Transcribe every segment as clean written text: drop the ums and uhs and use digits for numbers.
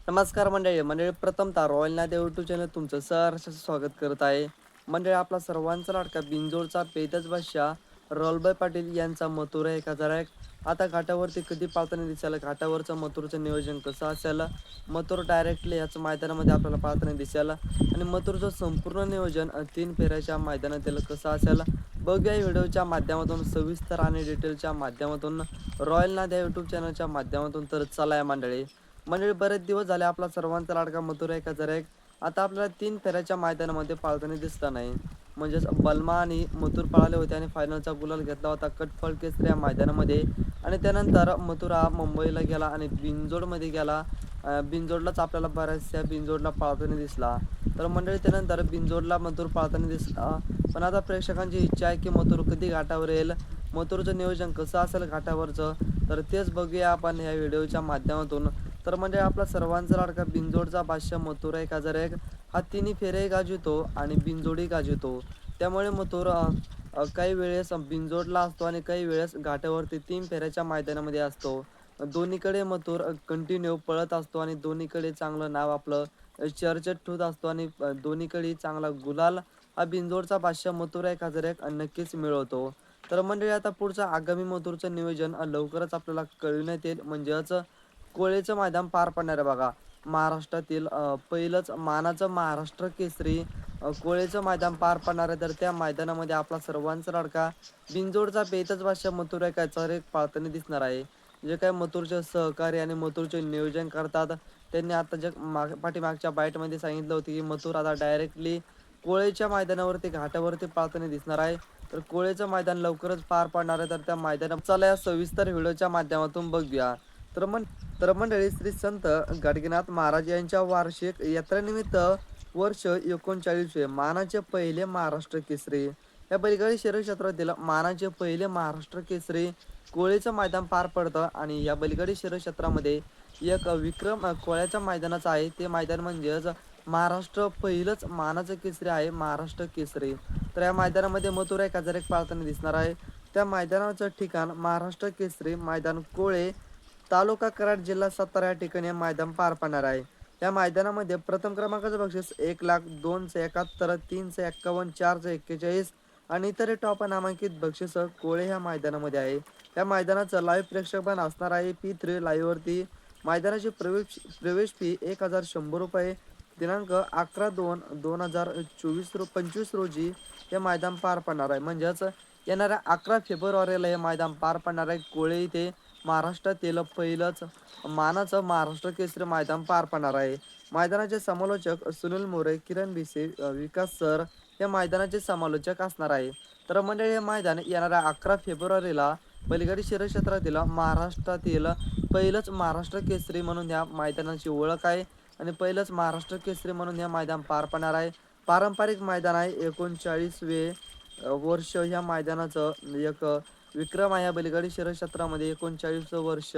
नमस्कार मंडळी मंडळी प्रथमतः रॉयल नाद्या यूट्यूब चॅनल तुमचं सहर्ष स्वागत करत आहे. मंडळी आपला सर्वांचा लाडका बिंजोडचा पेदच बादशाह राहुलभाई पाटील यांचा मथुरा 1001 आता घाटावरती कधी पाळताना दिसेल, घाटावरचं मथुरचं नियोजन कसं असेल, मथुर डायरेक्टली ह्याच मैदानामध्ये आपल्याला पाळताना दिसेल आणि मथुरचं संपूर्ण नियोजन 3 फेऱ्याच्या मैदानातील कसं असेल बघूया या व्हिडिओच्या माध्यमातून सविस्तर आणि डिटेलच्या माध्यमातून रॉयल नाद्या यूट्यूब चॅनलच्या माध्यमातून. तर चला या मंडळी बरेच दिवस झाले आपला सर्वांचा लाडका मथुर 1001 आता आपल्याला 3 फेऱ्याच्या मैदानामध्ये पाळताना दिसला नाही. म्हणजेच बलमा आणि मथुर पळाले होते आणि फायनलचा गुलाल घेतला होता कटफळ केसरी या मैदानामध्ये. आणि त्यानंतर मथुर हा मुंबईला गेला आणि बिनजोडमध्ये गेला. बिनजोडलाच आपल्याला बऱ्याचशा बिनजोडला पाळताना दिसला. तर मंडळी त्यानंतर बिनजोडला मथुर पाळताना दिसला, पण आता प्रेक्षकांची इच्छा आहे की मथुर कधी घाटावर येईल, मथुरचं नियोजन कसं असेल घाटावरचं, तर तेच बघूया आपण ह्या व्हिडिओच्या माध्यमातून. तर म्हणजे आपला सर्वांचा लाडका बिनजोडचा बादशाह मथुर 1001 हा तिन्ही फेरे गाजवतो आणि बिनजोडी गाजवतो. त्यामुळे मथुर काही वेळेस बिनजोडला असतो आणि काही वेळेस घाटावरती 3 फेऱ्याच्या मैदानामध्ये असतो. दोन्हीकडे मथुर कंटिन्यू पळत असतो आणि दोन्हीकडे चांगलं नाव आपलं चर्चेत ठेवत असतो आणि दोन्हीकडे चांगला गुलाल हा बिनजोडचा बादशाह मथुर 1001 नक्कीच मिळवतो. तर मंडळी आता पुढचं आगामी मथुरचं नियोजन लवकरच आपल्याला कळविण्यात येईल. म्हणजेच कोळेचं मैदान पार पडणार आहे बघा. महाराष्ट्रातील पहिलंच मानाचं महाराष्ट्र केसरी कोळेचं मैदान पार पडणार आहे. तर त्या मैदानामध्ये आपला सर्वांचा लाडका बिनजोडचा बेतच बादशाह मथुर 1001 पाळताना दिसणार आहे. जे काही मथुरचे सहकारी आणि मथुरचे नियोजन करतात त्यांनी आता जे पाठीमागच्या बाईटमध्ये सांगितलं होतं की मथुर आता डायरेक्टली कोळेच्या मैदानावरती घाटावरती पाळताना दिसणार आहे. तर कोळेचं मैदान लवकरच पार पडणार आहे. तर त्या मैदानात चला या सविस्तर व्हिडिओच्या माध्यमातून बघूया. तर मंडळी श्री संत गाडगेनाथ महाराज यांच्या वार्षिक यात्रेनिमित्त वर्ष 39 मानाचे पहिले महाराष्ट्र केसरी या बैलगाडी शर्यत क्षेत्रातील मानाचे पहिले महाराष्ट्र केसरी कोळेचं मैदान पार पडतं. आणि या बैलगाडी शर्यत क्षेत्रामध्ये एक विक्रम कोळ्याच्या मैदानाचा आहे. ते मैदान म्हणजेच महाराष्ट्र पहिलंच मानाचं केसरी आहे, महाराष्ट्र केसरी. तर या मैदानामध्ये मथुर 1001 पाळताना दिसणार आहे. त्या मैदानाचं ठिकाण महाराष्ट्र केसरी मैदान कोळे, तालुका कराड, जिल्हा सातारा या ठिकाणी मैदान पार पडणार आहे. या मैदानामध्ये प्रथम क्रमांकाचं बक्षीस 1,00,000, 271, 351, 441 आणि इतर टॉप नामांकित बक्षीस कोळे ह्या मैदानामध्ये आहे. या मैदानाचं लाईव्ह प्रेक्षकपण असणार आहे P3 लाईव्हवरती. मैदानाची प्रवेश फी 1,100 रुपये. दिनांक 11/2/2025 रोजी हे मैदान पार पडणार आहे. म्हणजेच येणाऱ्या 11 फेब्रुवारीला हे मैदान पार पडणार आहे. कोळे इथे महाराष्ट्रातील पहिलंच मानाचं महाराष्ट्र केसरी मैदान पार पडणार आहे. मैदानाचे समालोचक सुनील मोरे, किरण भिसे, विकास सर हे मैदानाचे समालोचक असणार आहे. तर मंडळी हे मैदान येणाऱ्या 11 फेब्रुवारीला बैलगाडी शर्यत क्षेत्रातील महाराष्ट्रातील पहिलंच महाराष्ट्र केसरी म्हणून या मैदानाची ओळख आहे आणि पहिलंच महाराष्ट्र केसरी म्हणून हे मैदान पार पडणार आहे. पारंपरिक मैदान आहे. 39वे वर्ष ह्या मैदानाचं एक विक्रम आहे. या बैलगाडी शर्यत क्षेत्रामध्ये 39 वर्ष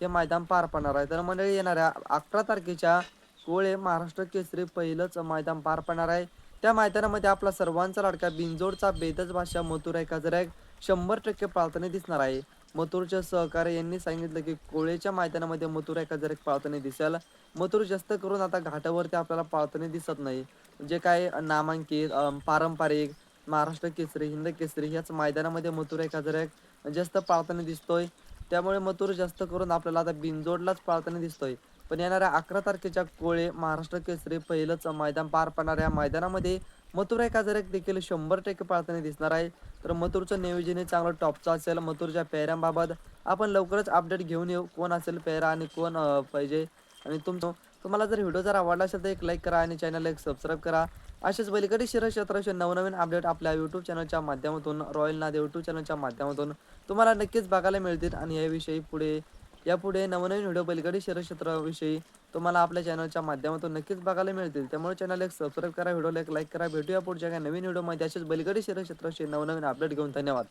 हे मैदान पार पडणार आहे. तर मंडळी येणाऱ्या 11 तारखेच्या कोळे महाराष्ट्र केसरी पहिलंच मैदान पार पडणार आहे. त्या मैदानामध्ये आपला सर्वांचा लाडका बिनजोडचा बेदच बादशाह मथुर 1001 100% पाळताना दिसणार आहे. मथुरचे सहकारी यांनी सांगितलं की कोळेच्या मैदानामध्ये मथुर 1001 पाळताना दिसेल. मथुर जास्त करून आता घाटावरती आपल्याला पाळताना दिसत नाही. जे काय नामांकित पारंपरिक महाराष्ट्र केसरी, हिंद केसरी ह्याच मैदानामध्ये मथुर 1001 जास्त पाळताना दिसतोय. त्यामुळे मथुर जास्त करून आपल्याला आता बिनजोडलाच पाळताना दिसतोय. पण येणाऱ्या 11 तारखेच्या कोळे महाराष्ट्र केसरी पहिलंच मैदान पार पडणार या मैदानामध्ये मथुर 1001 देखील 100% पाळताना दिसणार आहे. तर मथुरचं नियोजन हे चांगलं टॉपचं असेल. मथुरच्या पेहऱ्यांबाबत आपण लवकरच अपडेट घेऊन येऊ, कोण असेल पेहरा आणि कोण पाहिजे. आणि तुम्हाला जर व्हिडिओ जर आवडला असेल तर एक लाईक करा आणि चॅनलला एक सबस्क्राईब करा. असेच बैलगाडी शर्यत क्षेत्राचे नवनवीन अपडेट आपल्या यूट्यूब चॅनलच्या माध्यमातून, रॉयल नाद यूट्यूब चॅनलच्या माध्यमातून तुम्हाला नक्कीच बघायला मिळतील. आणि यापुढे नवनवीन व्हिडिओ बैलगाडी शर्यत क्षेत्राविषयी तुम्हाला आपल्या चॅनलच्या माध्यमातून नक्कीच बघायला मिळतील. त्यामुळे चॅनल एक सबस्क्राईब करा, व्हिडिओला एक लाईक करा. भेटूया पुढच्या काही नवीन व्हिडिओमध्ये असेच बैलगाडी शर्यत क्षेत्राचे नवनवीन अपडेट घेऊन. धन्यवाद.